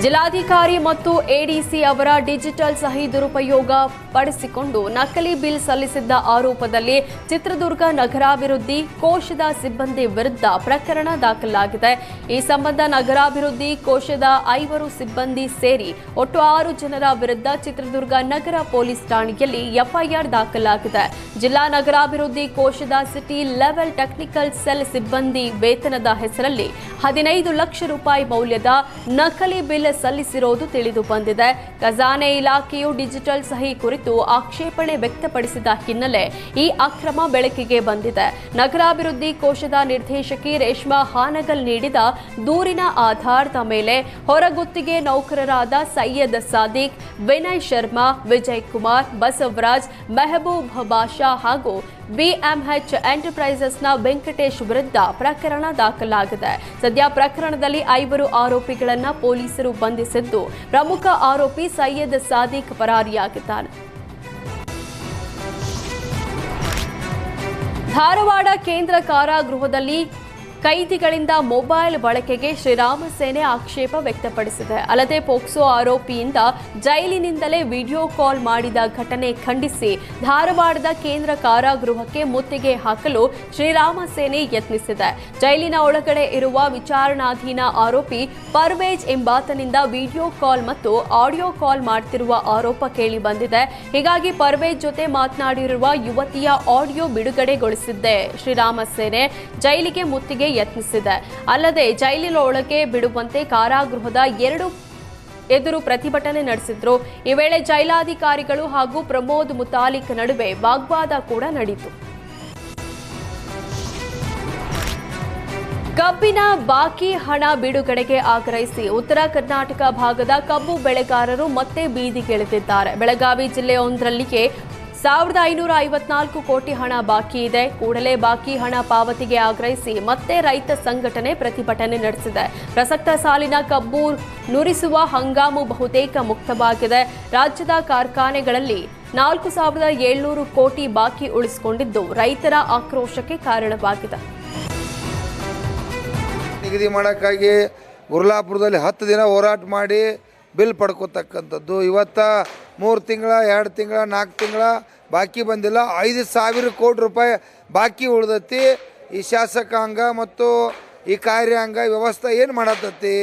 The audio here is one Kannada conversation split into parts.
ಜಿಲ್ಲಾಧಿಕಾರಿ ಮತ್ತು ಎಡಿಸಿ ಅವರ ಡಿಜಿಟಲ್ ಸಹಿ ದುರುಪಯೋಗ ಪಡಿಸಿಕೊಂಡು ನಕಲಿ ಬಿಲ್ ಸಲ್ಲಿಸಿದ್ದ ಆರೋಪದಲ್ಲಿ ಚಿತ್ರದುರ್ಗ ನಗರಾಭಿವೃದ್ಧಿ ಕೋಶದ ಸಿಬ್ಬಂದಿ ವಿರುದ್ಧ ಪ್ರಕರಣ ದಾಖಲಾಗಿದೆ. ಈ ಸಂಬಂಧ ನಗರಾಭಿವೃದ್ಧಿ ಕೋಶದ 5 ಸಿಬ್ಬಂದಿ ಸೇರಿ ಒಟ್ಟು 6 ಜನರ ವಿರುದ್ಧ ಚಿತ್ರದುರ್ಗ ನಗರ ಪೊಲೀಸ್ ಠಾಣೆಯಲ್ಲಿ ಎಫ್ಐಆರ್ ದಾಖಲಾಗಿದೆ. ಜಿಲ್ಲಾ ನಗರಾಭಿವೃದ್ಧಿ ಕೋಶದ ಸಿಟಿ ಲೆವೆಲ್ ಟೆಕ್ನಿಕಲ್ ಸೆಲ್ ಸಿಬ್ಬಂದಿ ವೇತನದ ಹೆಸರಲ್ಲಿ 15 ಲಕ್ಷ ರೂಪಾಯಿ ಮೌಲ್ಯದ ನಕಲಿ ಬಿಲ್ ಸಲ್ಲಿಸಿರುವುದು ತಿಳಿದು ಬಂದಿದೆ. ಖಜಾನೆ ಇಲಾಖೆಯು ಡಿಜಿಟಲ್ ಸಹಿ ಕುರಿತು ಆಕ್ಷೇಪಣೆ ವ್ಯಕ್ತಪಡಿಸಿದ ಹಿನ್ನೆಲೆ ಈ ಅಕ್ರಮ ಬೆಳಕಿಗೆ ಬಂದಿದೆ. ನಗರಾಭಿವೃದ್ಧಿ ಕೋಶದ ನಿರ್ದೇಶಕಿ ರೇಷ್ಮಾ ಹಾನಗಲ್ ನೀಡಿದ ದೂರಿನ ಆಧಾರದ ಮೇಲೆ ಹೊರಗುತ್ತಿಗೆ ನೌಕರರಾದ ಸೈಯದ್ ಸಾದಿಕ್, ವಿನಯ್ ಶರ್ಮಾ, ವಿಜಯ್ ಕುಮಾರ್, ಬಸವರಾಜ್, ಮೆಹಬೂಬ್ ಬಾಷಾ ಹಾಗೂ ಬಿಎಂಎಚ್ ಎಂಟರ್ಪ್ರೈಸಸ್ನ ವೆಂಕಟೇಶ್ ವಿರುದ್ಧ ಪ್ರಕರಣ ದಾಖಲಾಗಿದೆ. ಸದ್ಯ ಪ್ರಕರಣದಲ್ಲಿ 5 ಆರೋಪಿಗಳನ್ನು ಪೊಲೀಸರು ಬಂಧಿಸಿದ್ದು, ಪ್ರಮುಖ ಆರೋಪಿ ಸೈಯದ್ ಸಾದಿಕ್ ಪರಾರಿಯಾಗಿದ್ದಾನೆ. ಧಾರವಾಡ ಕೇಂದ್ರ ಕಾರಾಗೃಹದಲ್ಲಿ ಕೈದಿಗಳಿಂದ ಮೊಬೈಲ್ ಬಳಕೆಗೆ ಶ್ರೀರಾಮ ಸೇನೆ ಆಕ್ಷೇಪ ವ್ಯಕ್ತಪಡಿಸಿದೆ. ಅಲ್ಲದೆ ಪೋಕ್ಸೋ ಆರೋಪಿಯಿಂದ ಜೈಲಿನಿಂದಲೇ ವಿಡಿಯೋ ಕಾಲ್ ಮಾಡಿದ ಘಟನೆ ಖಂಡಿಸಿ ಧಾರವಾಡದ ಕೇಂದ್ರ ಕಾರಾಗೃಹಕ್ಕೆ ಮುತ್ತಿಗೆ ಹಾಕಲು ಶ್ರೀರಾಮ ಸೇನೆ ಯತ್ನಿಸಿದೆ. ಜೈಲಿನ ಒಳಗಡೆ ಇರುವ ವಿಚಾರಣಾಧೀನ ಆರೋಪಿ ಪರ್ವೇಜ್ ಎಂಬಾತನಿಂದ ವಿಡಿಯೋ ಕಾಲ್ ಮತ್ತು ಆಡಿಯೋ ಕಾಲ್ ಮಾಡುತ್ತಿರುವ ಆರೋಪ ಕೇಳಿ ಬಂದಿದೆ. ಹೀಗಾಗಿ ಪರ್ವೇಜ್ ಜೊತೆ ಮಾತನಾಡಿರುವ ಯುವತಿಯ ಆಡಿಯೋ ಬಿಡುಗಡೆಗೊಳಿಸಿದ್ದೆ ಶ್ರೀರಾಮ ಸೇನೆ ಜೈಲಿಗೆ ಮುತ್ತಿಗೆ ಯತ್ನಿಸಿದೆ. ಅಲ್ಲದೆ ಜೈಲಿನ ಒಳಗೆ ಬಿಡುವಂತೆ ಕಾರಾಗೃಹದ 2 ಎದುರು ಪ್ರತಿಭಟನೆ ನಡೆಸಿದ್ರು. ಈ ವೇಳೆ ಜೈಲಾಧಿಕಾರಿಗಳು ಹಾಗೂ ಪ್ರಮೋದ್ ಮುತಾಲಿಕ್ ನಡುವೆ ವಾಗ್ವಾದ ಕೂಡ ನಡೆಯಿತು. ಕಬ್ಬಿನ ಬಾಕಿ ಹಣ ಬಿಡುಗಡೆಗೆ ಆಗ್ರಹಿಸಿ ಉತ್ತರ ಕರ್ನಾಟಕ ಭಾಗದ ಕಬ್ಬು ಬೆಳೆಗಾರರು ಮತ್ತೆ ಬೀದಿಗಿಳಿದಿದ್ದಾರೆ. ಬೆಳಗಾವಿ ಜಿಲ್ಲೆಯೊಂದರಲ್ಲಿಗೆ 1554 ಕೋಟಿ ಹಣ ಬಾಕಿ ಇದೆ. ಕೂಡಲೇ ಬಾಕಿ ಹಣ ಪಾವತಿಗೆ ಆಗ್ರಹಿಸಿ ಮತ್ತೆ ರೈತ ಸಂಘಟನೆ ಪ್ರತಿಭಟನೆ ನಡೆಸಿದೆ. ಪ್ರಸಕ್ತ ಸಾಲಿನ ಕಬ್ಬು ನುರಿಸುವ ಹಂಗಾಮು ಬಹುತೇಕ ಮುಕ್ತವಾಗಿದೆ. ರಾಜ್ಯದ ಕಾರ್ಖಾನೆಗಳಲ್ಲಿ 4700 ಕೋಟಿ ಬಾಕಿ ಉಳಿಸಿಕೊಂಡಿದ್ದು ರೈತರ ಆಕ್ರೋಶಕ್ಕೆ ಕಾರಣವಾಗಿದೆ. ನಿಗದಿ ಮಾಡೋಕ್ಕಾಗಿ ಗುರ್ಲಾಪುರದಲ್ಲಿ 10 ದಿನ ಹೋರಾಟ ಮಾಡಿ ಬಿಲ್ ಪಡ್ಕೋತಕ್ಕಂಥದ್ದು. ಇವತ್ತ 3 ತಿಂಗಳ 2 ತಿಂಗಳ 4 ತಿಂಗಳ ಬಾಕಿ ಬಂದಿಲ್ಲ. 5000 ಕೋಟಿ ರೂಪಾಯಿ ಬಾಕಿ ಉಳ್ದತಿ. ಈ ಶಾಸಕಾಂಗ ಮತ್ತು ಈ ಕಾರ್ಯಾಂಗ ವ್ಯವಸ್ಥೆ ಏನು ಮಾಡತ್ತತಿ?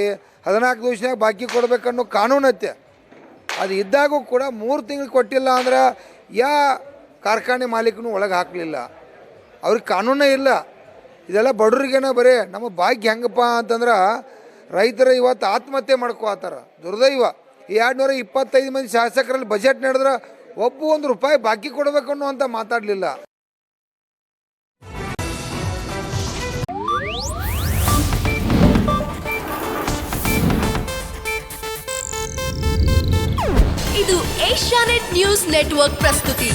14 ದಿವಸನಾಗ ಬಾಕಿ ಕೊಡ್ಬೇಕನ್ನೋ ಕಾನೂನು ಐತೆ. ಅದು ಇದ್ದಾಗೂ ಕೂಡ 3 ತಿಂಗಳು ಕೊಟ್ಟಿಲ್ಲ ಅಂದ್ರೆ ಕಾರ್ಖಾನೆ ಮಾಲೀಕನು ಒಳಗೆ ಹಾಕಲಿಲ್ಲ. ಅವ್ರಿಗೆ ಕಾನೂನೇ ಇಲ್ಲ. ಇದೆಲ್ಲ ಬಡವ್ರಿಗೇನ ಬರೀ ನಮ್ಮ ಭಾಗ್ಯ ಹೆಂಗಪ್ಪ ಅಂತಂದ್ರೆ ರೈತರು ಇವತ್ತು ಆತ್ಮಹತ್ಯೆ ಮಾಡ್ಕೋತಾರ. ದುರ್ದೈವ. ಈ 225 ಮಂದಿ ಶಾಸಕರಲ್ಲಿ ಬಜೆಟ್ ನಡೆದ್ರೆ ಒಬ್ಬ ₹1 ಬಾಕಿ ಕೊಡಬೇಕು ಅನ್ನುವಂತ ಮಾತಾಡಲಿಲ್ಲ. ಇದು ಏಷ್ಯಾನೆಟ್ ನ್ಯೂಸ್ ನೆಟ್ವರ್ಕ್ ಪ್ರಸ್ತುತಿ.